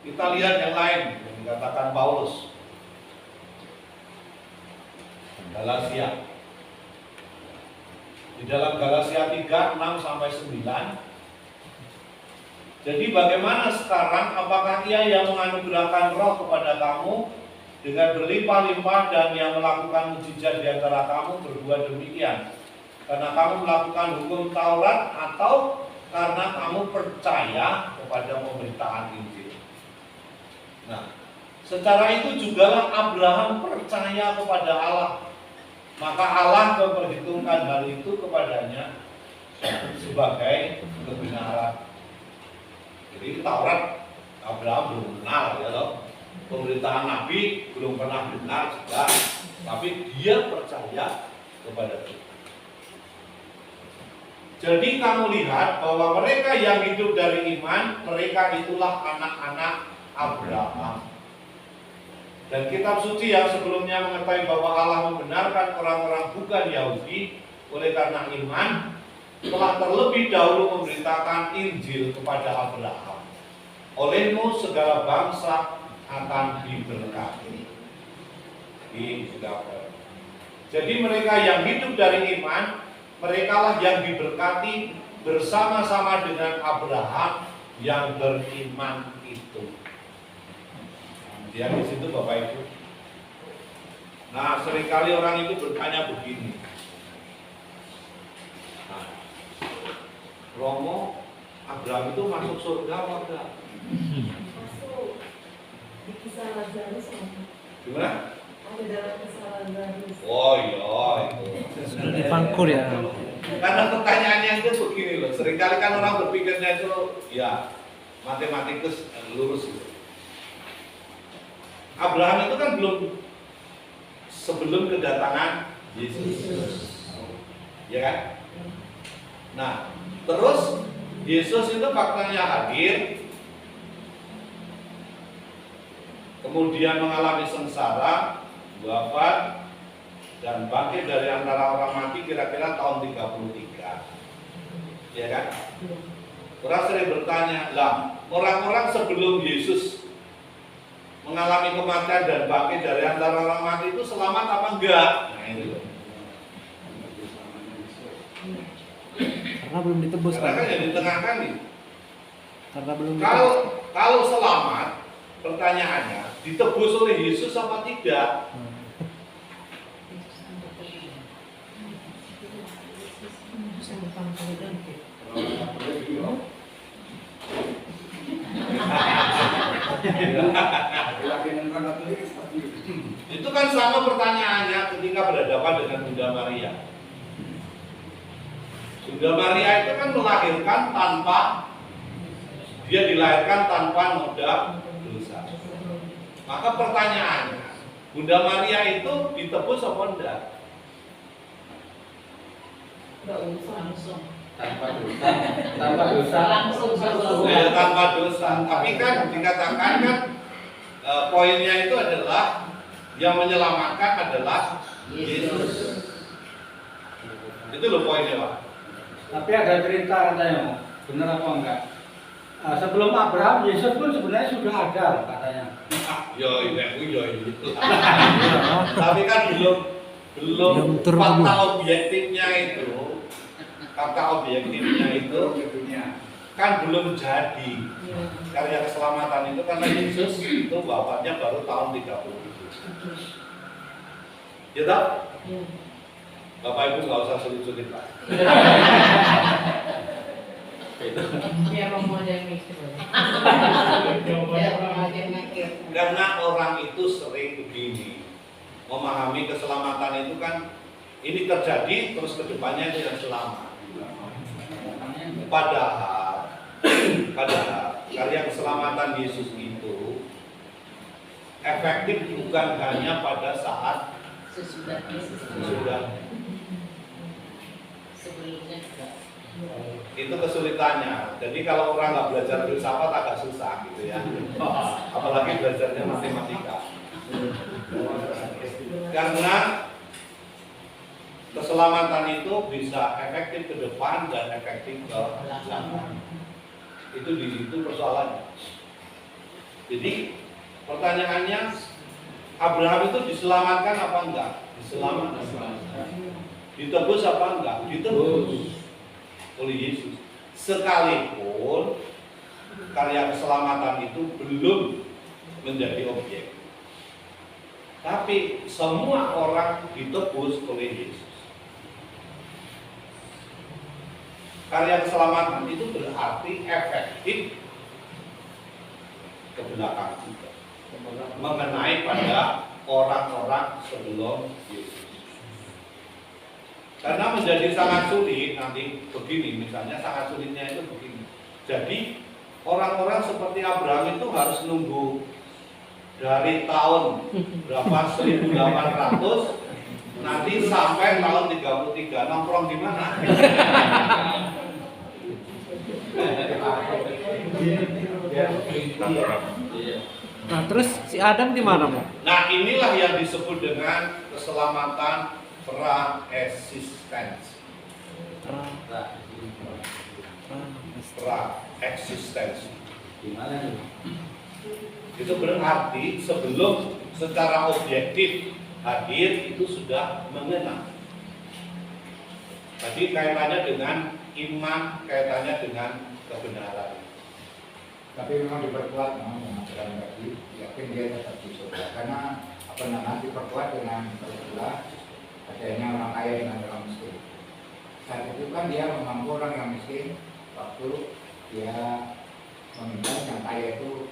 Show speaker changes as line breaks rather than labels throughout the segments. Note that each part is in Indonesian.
Kita lihat yang lain yang dikatakan Paulus. Galatia. Di dalam Galatia 3, 6 sampai 9. Jadi bagaimana sekarang, apakah ia yang menganugerahkan roh kepada kamu dengan berlimpah-limpah dan yang melakukan mujizat di antara kamu berbuat demikian karena kamu melakukan hukum Taurat atau karena kamu percaya kepada pemberitaan Injil? Nah, secara itu jugalah Abraham percaya kepada Allah, maka Allah memperhitungkan hal itu kepadanya sebagai kebenaran. Jadi Taurat Abraham belum kenal, ya loh. Pemberitaan Nabi belum pernah benar juga, tapi dia percaya kepada Tuhan. Jadi kamu lihat bahwa mereka yang hidup dari iman, mereka itulah anak-anak Abraham. Dan kitab suci yang sebelumnya mengetahui bahwa Allah membenarkan orang-orang bukan Yahudi oleh karena iman, telah terlebih dahulu memberitakan Injil kepada Abraham. Olehmu segala bangsa akan diberkati. Jadi mereka yang hidup dari iman, merekalah yang diberkati bersama-sama dengan Abraham yang beriman itu. Lihat di situ Bapak Ibu. Nah, seringkali orang itu bertanya begini. Nah, Romo, Abraham itu masuk surga apa enggak?
Masuk. Di Kisah Lazarus sama.
Gimana?
Ada dalam Kisah Lazarus.
Oh iya, itu.
Pangkur ya.
Karena pertanyaannya itu begini loh. Seringkali kan orang berpikirnya itu ya matematikus lurus gitu. Abraham itu kan belum sebelum kedatangan Yesus. Ya kan? Nah, terus Yesus itu faktanya hadir, kemudian mengalami sengsara, wafat, dan bangkit dari antara orang mati kira-kira tahun 33. Ya kan? Orang sering bertanya, lah orang-orang sebelum Yesus mengalami kematian dan bangkit dari antara orang mati itu selamat apa enggak? Nah itu loh.
Karena belum ditebus
Karena kan
kan?
yang di tengah kan nih.
Karena belum ditebus.
Kalau selamat, pertanyaannya ditebus oleh Yesus apa tidak? Itu kan sama pertanyaannya ketika berhadapan dengan Bunda Maria. Bunda Maria itu kan melahirkan tanpa, dia dilahirkan tanpa noda dosa. Maka pertanyaannya, Bunda Maria itu ditebus apa enggak?
Langsung.
Tanpa dosa
Langsung.
Tanpa dosa. Tapi kan dikatakan kan poinnya itu adalah yang menyelamatkan adalah Yesus. Itu loh poinnya, Pak.
Tapi ada cerita katanya, benar apa enggak? Sebelum Abraham, Yesus pun sebenarnya sudah ada katanya.
Tapi kan belum
turun
fakta
dulu.
objektifnya itu kan belum jadi. Karya keselamatan itu karena Yesus itu wafatnya baru tahun 37. Ya tak? Bapak Ibu nggak usah sulit-sulit Pak.
Biar Romo aja yang mikir. Biar Romo aja yang mikir.
Karena orang itu sering begini, memahami keselamatan itu kan ini terjadi terus kedepannya tidak selamat. Padahal karya keselamatan Yesus itu efektif bukan hanya pada saat
Sesudah sebelumnya juga.
itu kesulitannya. Jadi kalau orang nggak belajar filsafat agak susah gitu ya. Apalagi belajarnya matematika. Karena keselamatan itu bisa efektif ke depan dan efektif ke belakang. Itu di situ persoalannya. Jadi pertanyaannya, Abraham itu diselamatkan apa enggak? Diselamatkan. Ditebus apa enggak? Ditebus oleh Yesus. Sekalipun karya keselamatan itu belum menjadi objek, tapi semua orang ditebus oleh Yesus. Karya keselamatan itu berarti efektif ke belakang juga, mengenai pada orang-orang sebelum Yesus. Karena menjadi sangat sulit nanti begini, misalnya sangat sulitnya itu begini. Jadi orang-orang seperti Abraham itu harus nunggu dari tahun berapa 1800 nanti sampai tahun 33 nongkrong di mana?
Nah, terus si Adam di mana, Pak?
Nah, inilah yang disebut dengan keselamatan pra-eksistensi. Pra-eksistensi.
Gimana nih?
Itu berarti sebelum secara objektif hadir itu sudah mengenal. Tadi kaitannya dengan iman, kaitannya dengan kebenaran.
Tapi memang diperkuat memang mengatakan tadi yakin dia tetap di surga karena apa namanya diperkuat dengan perbuatan adanya orang kaya dengan orang miskin. Saat itu kan dia memampu orang yang miskin waktu dia meminta yang kaya itu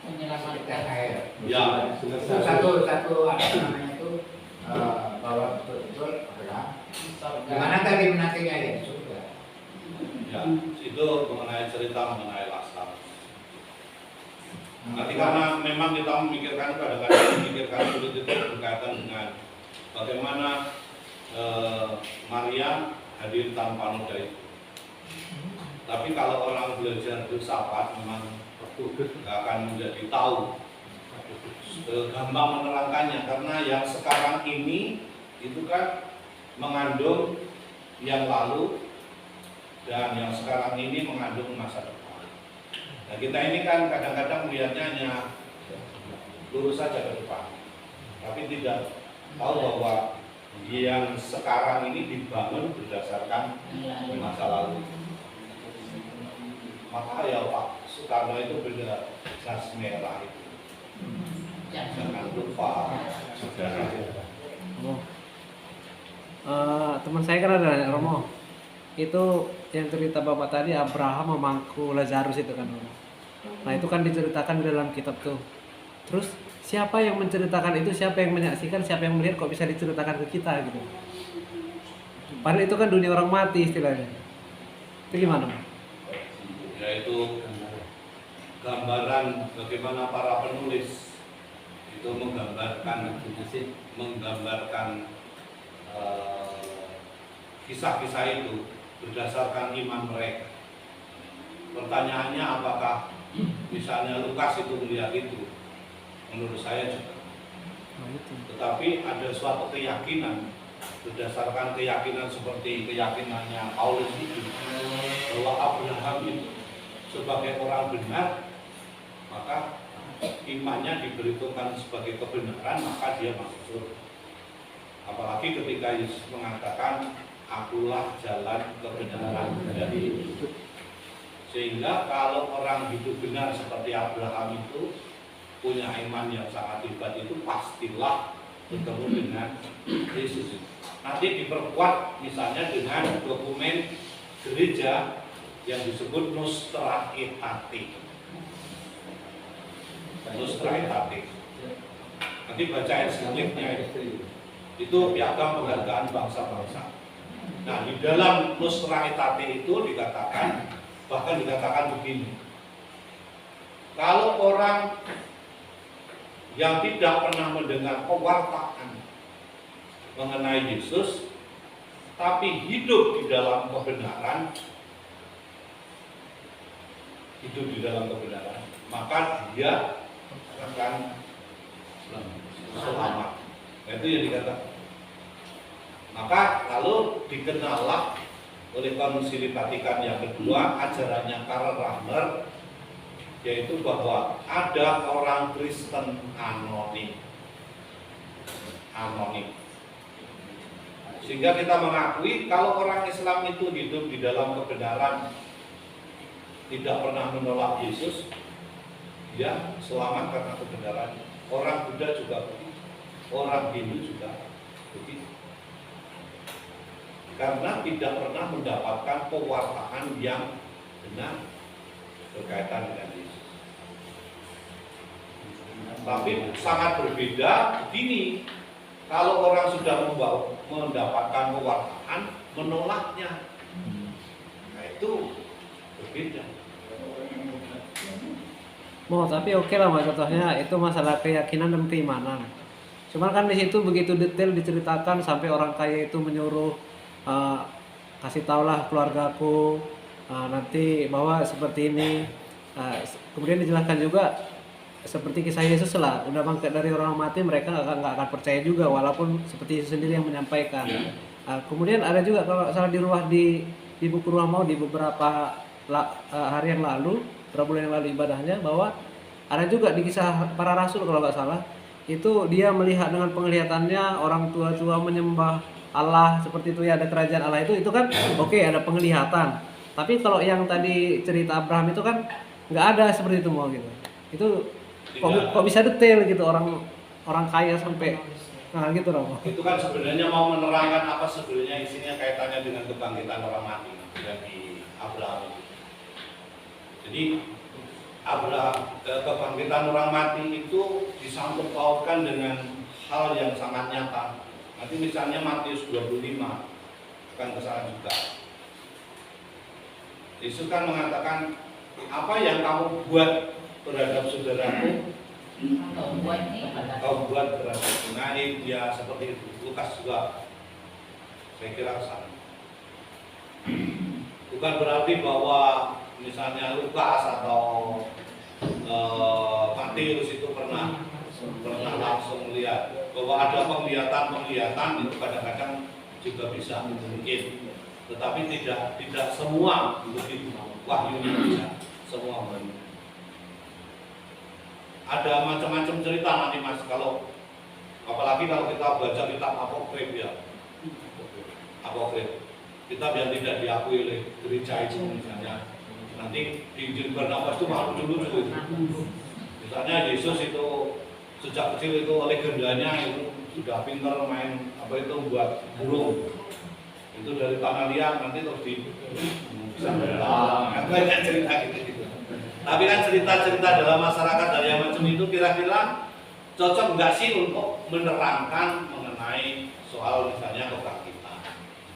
Menyelamatkan.
air.
Ya.
Satu apa namanya itu bahwa betul-betul adalah gimana tadi menantinya ya di surga.
Ya, itu mengenai cerita mengenai Lazarus. Nanti karena memang kita memikirkan kadang-kadang memikirkan sulit itu berkaitan dengan bagaimana Maria hadir tanpa noda itu. Tapi kalau orang belajar filsafat memang nggak akan menjadi tahu gampang menerangkannya karena yang sekarang ini itu kan mengandung yang lalu dan yang sekarang ini mengandung masa depan. Nah kita ini kan kadang-kadang melihatnya hanya lurus saja ke depan, tapi tidak tahu bahwa yang sekarang ini dibangun berdasarkan masa lalu. Maka ya Pak Soekarno itu beda jas merah itu. Jangan lupa sejarah.
Teman saya kan ada Romo. Itu yang cerita Bapak tadi Abraham memangku Lazarus itu kan. Nah itu kan diceritakan di dalam kitab tuh. Terus siapa yang menceritakan itu, siapa yang menyaksikan, siapa yang melihat kok bisa diceritakan ke kita gitu. Padahal itu kan dunia orang mati istilahnya. Itu gimana, Pak?
Yaitu gambaran bagaimana para penulis itu menggambarkan kisah-kisah itu berdasarkan iman mereka. Pertanyaannya apakah misalnya Lukas itu melihat itu? Menurut saya juga. Tetapi ada suatu keyakinan berdasarkan keyakinan seperti keyakinannya Paulus itu bahwa Abraham itu sebagai orang benar, maka imannya diperhitungkan sebagai kebenaran, maka dia masuk surga. Apalagi ketika Yesus mengatakan akulah jalan kebenaran dan hidup. Sehingga kalau orang hidup benar seperti Abraham itu punya iman yang sangat hebat, itu pastilah bertemu dengan Yesus. Nanti diperkuat misalnya dengan dokumen gereja yang disebut Nostra Aetate. Nostra Aetate. Nanti baca ensikliknya itu piagam penghargaan bangsa-bangsa. Nah, di dalam Nostra Aetate itu dikatakan, bahkan dikatakan begini. Kalau orang yang tidak pernah mendengar pewartaan mengenai Yesus, tapi hidup di dalam kebenaran, maka dia akan selamat. Itu yang dikatakan. Maka lalu dikenallah oleh Konsili Vatikan yang kedua ajarannya Karl Rahner yaitu bahwa ada orang Kristen anonim. Sehingga kita mengakui kalau orang Islam itu hidup di dalam kebenaran, tidak pernah menolak Yesus, dia selamat karena kebenaran. Orang Buddha juga begitu, orang Hindu juga begitu. Karena tidak pernah mendapatkan pewartaan yang benar berkaitan dengan Yesus. Tapi sangat berbeda begini, kalau orang sudah mendapatkan pewartaan, menolaknya, nah itu berbeda.
Tapi oke lah Mas, contohnya itu masalah keyakinan dan keimanan. Cuman kan di situ begitu detail diceritakan sampai orang kaya itu menyuruh kasih taulah keluargaku nanti bahwa seperti ini. Kemudian dijelaskan juga seperti kisah Yesus lah, udah bangkit dari orang mati, mereka nggak akan percaya juga walaupun seperti Yesus sendiri yang menyampaikan. Kemudian ada juga kalau salah di buku Ruah Mau di beberapa hari yang lalu, beberapa bulan yang lalu ibadahnya, bahwa ada juga di kisah para rasul kalau nggak salah, itu dia melihat dengan penglihatannya orang tua-tua menyembah Allah seperti itu ya, ada kerajaan Allah itu kan oke, ada penglihatan. Tapi kalau yang tadi cerita Abraham itu kan nggak ada seperti itu mau gitu. Itu kok bisa detail gitu orang kaya sampai gitu dong.
Itu kan sebenarnya mau menerangkan apa sebenarnya isinya kaitannya dengan kebangkitan orang mati dari Abraham. Jadi kebangkitan orang mati itu disangkut pautkan dengan hal yang sangat nyata. Nanti misalnya Matius 25 bukan kesalahan juga. Yesus kan mengatakan, apa yang kamu buat terhadap saudaraku, kau buat terhadap Naib, ya seperti itu. Lukas juga saya kira kesana. Bukan berarti bahwa misalnya Lukas atau Matius itu pernah langsung melihat bahwa ada penglihatan itu kadang-kadang juga bisa mungkin, tetapi tidak semua begitu wahyunya bisa semua begitu. Ada macam-macam cerita nanti Mas, apalagi kalau kita baca kitab apokrif ya, kitab yang tidak diakui oleh gereja itu misalnya, nanti di Injil Barnabas itu malah lucu-lucu. Misalnya Yesus itu sejak kecil itu legendanya itu sudah pintar main buat burung. Itu dari tanah liat nanti terus bisa banyak cerita gitu. Tapi kan cerita-cerita dalam masyarakat dari yang macam itu kira-kira cocok nggak sih untuk menerangkan mengenai soal misalnya kebangkitan